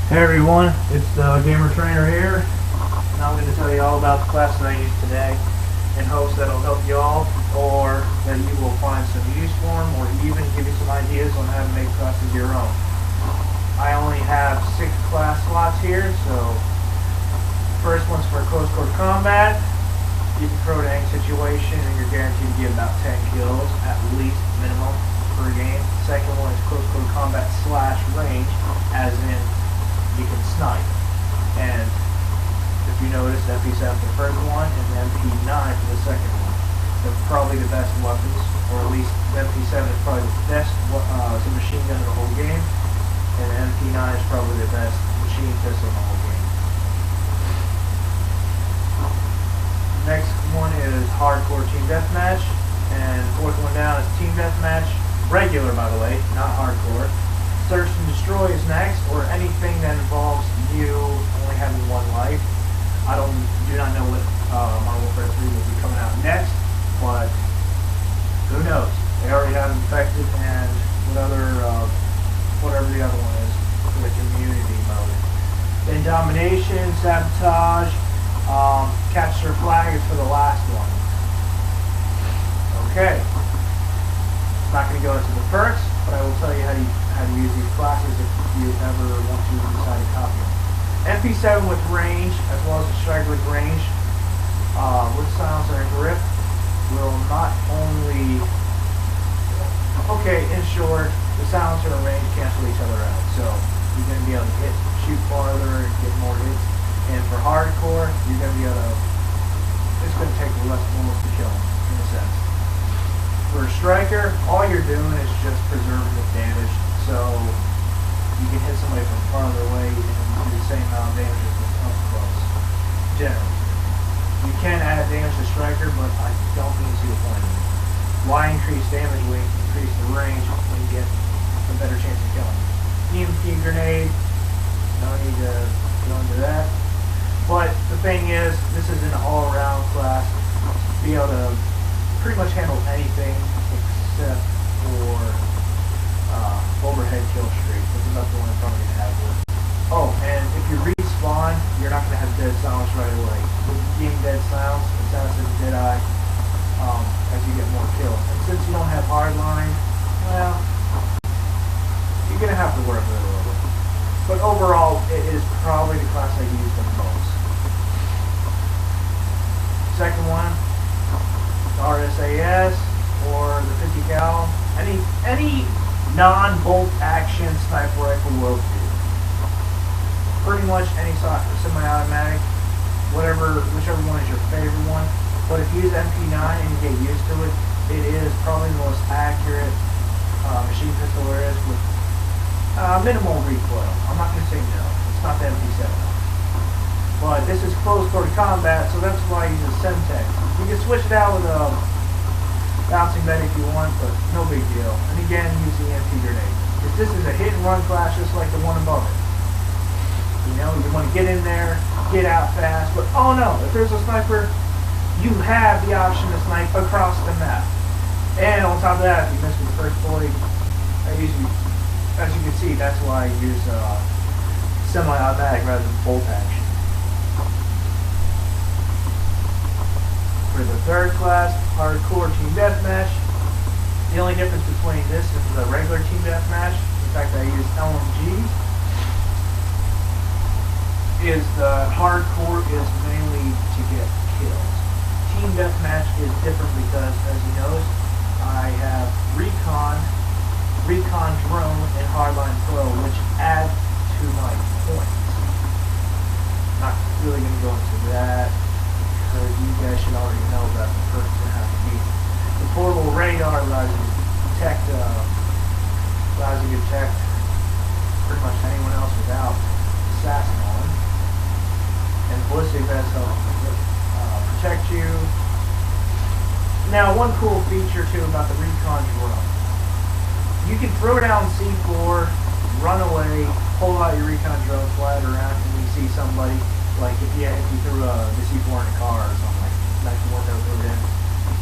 Hey everyone, it's the Gamer Trainer here, and I'm going to tell you all about the classes I used today in hopes that it'll help you all, or that you will find some use for them, or even give you some ideas on how to make classes your own. I only have 6 class slots here, so first one's for close quarter combat. You can throw it in any situation and you're guaranteed to get about 10 kills, at least minimum, per game. Second one is close quarter combat / range, as in you can snipe. And if you notice, MP7 for the first one and MP9 for the second one. They're probably the best weapons, or at least the MP7 is probably the best machine gun in the whole game, and the MP9 is probably the best machine pistol in the whole game. Next one is hardcore team deathmatch, and fourth one down is team deathmatch, regular by the way, not hardcore. Search and destroy is next, or anything that involves you only having one life. I do not know what Modern Warfare 3 will be coming out next, but who knows? They already have Infected and whatever the other one is for the community mode. Then domination, sabotage, capture flag is for the last one. Okay. I'm not going to go into the perks, but I will tell you how to use these classes if you ever want to decide to copy them. MP7 with range, as well as a striker with range, with silencer and grip, will not only... Okay, in short, the silencer and range cancel each other out, so you're going to be able to shoot farther, get more hits, and for hardcore, you're going to be able to... It's going to take less bullets to kill them, in a sense. For a striker, all you're doing is just preserving the damage, so you can hit somebody from farther away and do the same amount of damage as up close. Generally. You can add damage to striker, but I don't think you see the point of it. Why increase damage when you increase the range when you get a better chance of killing? EMP grenade, no need to go into that. But the thing is, this is an all-around class. Be able to pretty much handle anything except for overhead kill streak. That's about the only problem you have with. Oh, and if you respawn, you're not going to have dead silence right away. With being dead silence, it sounds like dead eye as you get more kills. And since you don't have hardline, well, you're going to have to work with it a little bit. But overall, it is probably the class I use the most. Second one, RSAS or the 50 cal, any non-bolt action sniper rifle will do. Pretty much any semi-automatic, whichever one is your favorite one. But if you use MP9 and you get used to it, it is probably the most accurate machine pistol there is with minimal recoil. I'm not going to say no. It's not the MP7. But this is close quarter combat, so that's why I use a Semtex. You can switch it out with a bouncing bed if you want, but no big deal. And again, use the EMP grenade. If this is a hit and run class just like the one above it. You know, you want to get in there, get out fast, but oh no, if there's a sniper, you have the option to snipe across the map. And on top of that, if you miss with the first bullet, as you can see, that's why I use semi-automatic rather than bolt action. For the third class, hardcore team deathmatch, the only difference between this and the regular team deathmatch, in fact I use LMGs, is the hardcore is mainly to get kills. Team deathmatch is different because, as you notice, I have recon drone, and hardline throw, which add to my points. Not really going to go into that, because you guys should already know about the perks and how to use it. The portable radar allows you to detect pretty much anyone else without assassin on. And ballistic vest helps protect you. Now, one cool feature too about the recon drone. You can throw down C4, run away, pull out your recon drone, fly it around, and you see somebody, like if you threw the C4 in a car or something like the one that was thrown in.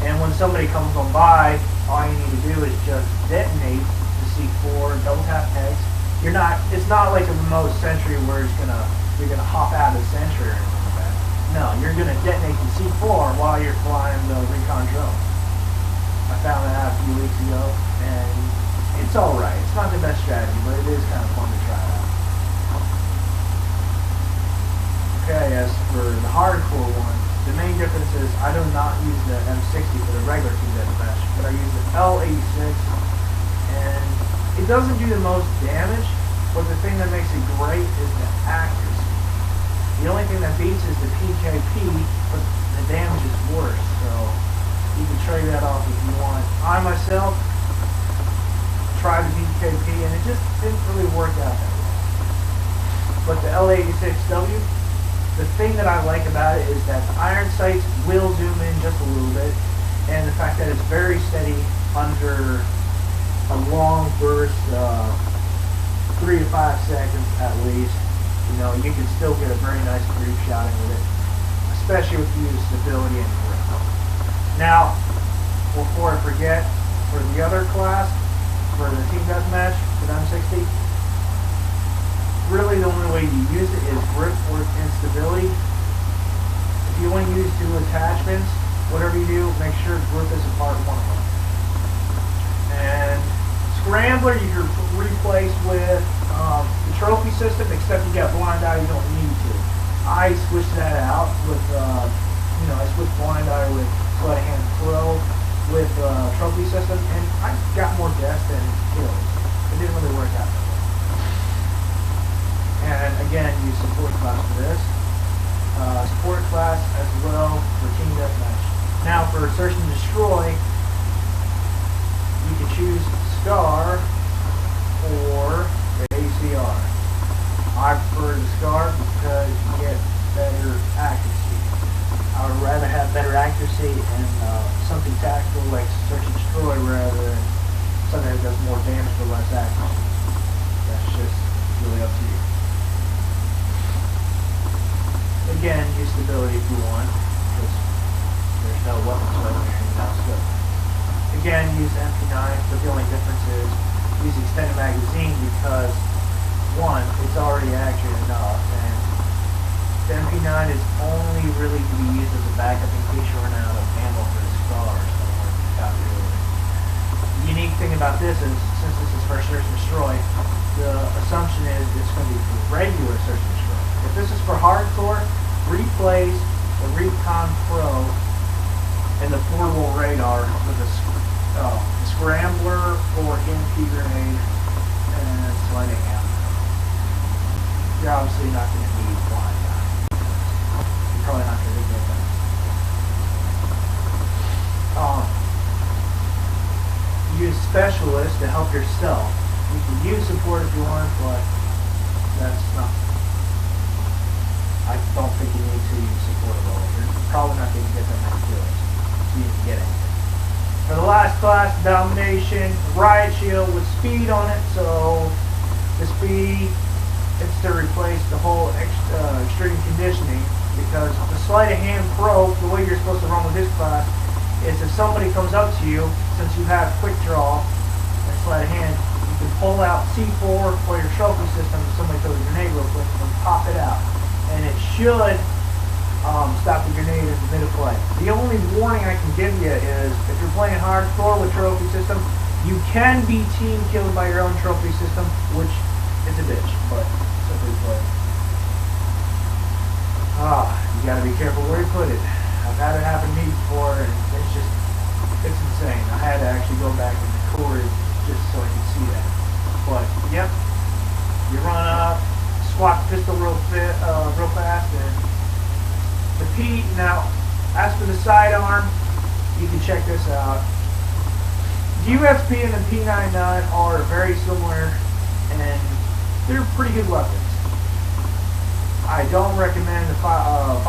And when somebody comes on by, all you need to do is just detonate the C4, double tap X, It's not like a remote sentry where you're gonna hop out of the sentry or anything like that. No, you're gonna detonate the C4 while you're flying the recon drone. I found that out a few weeks ago, and it's alright. It's not the best strategy, but it is kind of fun to try out. Okay, as for the hardcore one, the main difference is I do not use the M60 for the regular team deathmatch, but I use the L86, and it doesn't do the most damage, but the thing that makes it great is the accuracy. The only thing that beats is the PKP, but the damage is worse, so you can trade that off if you want. I myself tried the PKP, and it just didn't really work out that well. But the L86W, the thing that I like about it is that the iron sights will zoom in just a little bit, and the fact that it's very steady under a long burst, 3 to 5 seconds at least. You know, you can still get a very nice creep shotting with it, especially if you use stability and grip. Now, before I forget, for the other class, for the team deathmatch, for the M60, really the only way you use it is grip or instability. If you want to use 2 attachments, whatever you do, make sure grip is a part of one of them. And scrambler you can replace with the trophy system, except you got blind eye, you don't need to. I switched that out with, I switched blind eye with Sleight of Hand Pro with trophy system, and I got more deaths than kills. It didn't really work out that way. And again, use support class for this. Support class as well for team deathmatch. Now for search and destroy, you can choose SCAR or the ACR. I prefer the SCAR because you get better accuracy. I would rather have better accuracy and something tactical like search and destroy rather than something that does more damage for less accuracy. That's just really up to you. Again, use stability if you want, because there's no weapon swing or anything else. But again, use MP9, but the only difference is use extended magazine because, one, it's already accurate enough, and the MP9 is only really to be used as a backup in case you run out of ammo for the SCAR or something like that. The unique thing about this is, since this is for search and destroy, the assumption is it's going to be for regular search and destroy. If this is for hardcore, replace the Recon Pro and the portable radar with a scrambler or EMP grenade and Sleight of Hand. You're obviously not going to need blind eye. You're probably not going to get that. Use specialist to help yourself. You can use support if you want, but that's not. I don't think you need to use support at all. You're probably not going to get that many kills, so you can get anything. For the last class, Domination, Riot Shield with speed on it, so the speed, it's to replace the whole extreme conditioning, because the Sleight of Hand Pro, the way you're supposed to run with this class, is if somebody comes up to you, since you have quick draw and Sleight of Hand, you can pull out C4 or your trophy system if somebody throws a grenade real quick and pop it out. And it should stop the grenade in the mid of play. The only warning I can give you is if you're playing hardcore with trophy system, you can be team killed by your own trophy system, which is a bitch, but simply put. You gotta be careful where you put it. I've had it happen to me before, and it's insane. I had to actually go back and record it just so I could see that. But, yep, you run up, swap the pistol real fast, and the P. Now, as for the sidearm, you can check this out. The USP and the P99 are very similar, and they're pretty good weapons. I don't recommend the 5.7.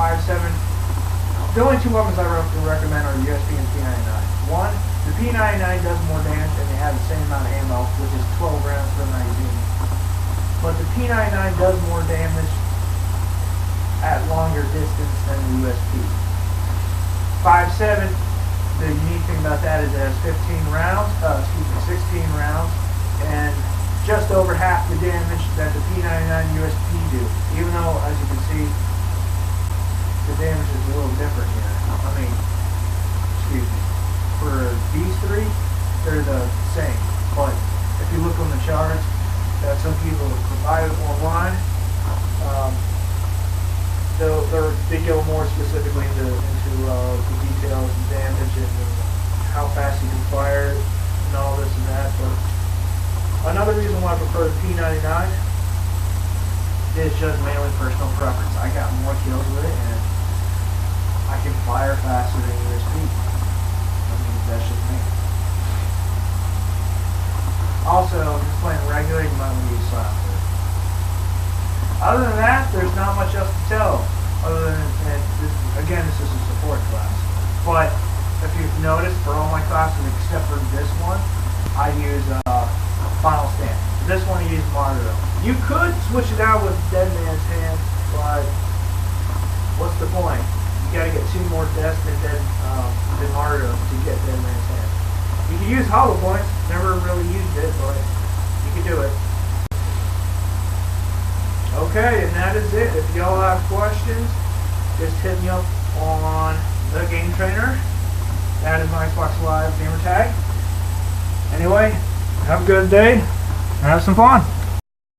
The only 2 weapons I recommend are the USP and P99. One, the P99 does more damage, and they have the same amount of ammo, which is 12 rounds per magazine. But the P99 does more damage at longer distance than the USP. 5.7, the unique thing about that is it has 16 rounds, and just over half the damage that the P99 USP do. Even though, as you can see, the damage is a little different here. I mean, excuse me. For these three, they're the same. But if you look on the charts that some people have provided online, they go more specifically into the details and damage and how fast you can fire it and all this and that. But another reason why I prefer the P99 is just mainly personal preference. I got more kills with it and I can fire faster than USP. I mean, that's just me. Also, if you're playing regular, you might want to use Slap. Other than that, there's not much else to tell. Other than, again, this is a support class. But if you've noticed, for all my classes except for this one, I use Final Stand. This one I use Martyrdom. You could switch it out with Dead Man's Hand, but what's the point? You gotta get 2 more deaths than Martyrdom to get Dead Man's Hand. You can use Hollow Points. Never really used it, but you can do it. Okay, and that is it. If y'all have questions, just hit me up on the Game Trainer. That is my Xbox Live gamer tag. Anyway, have a good day and have some fun.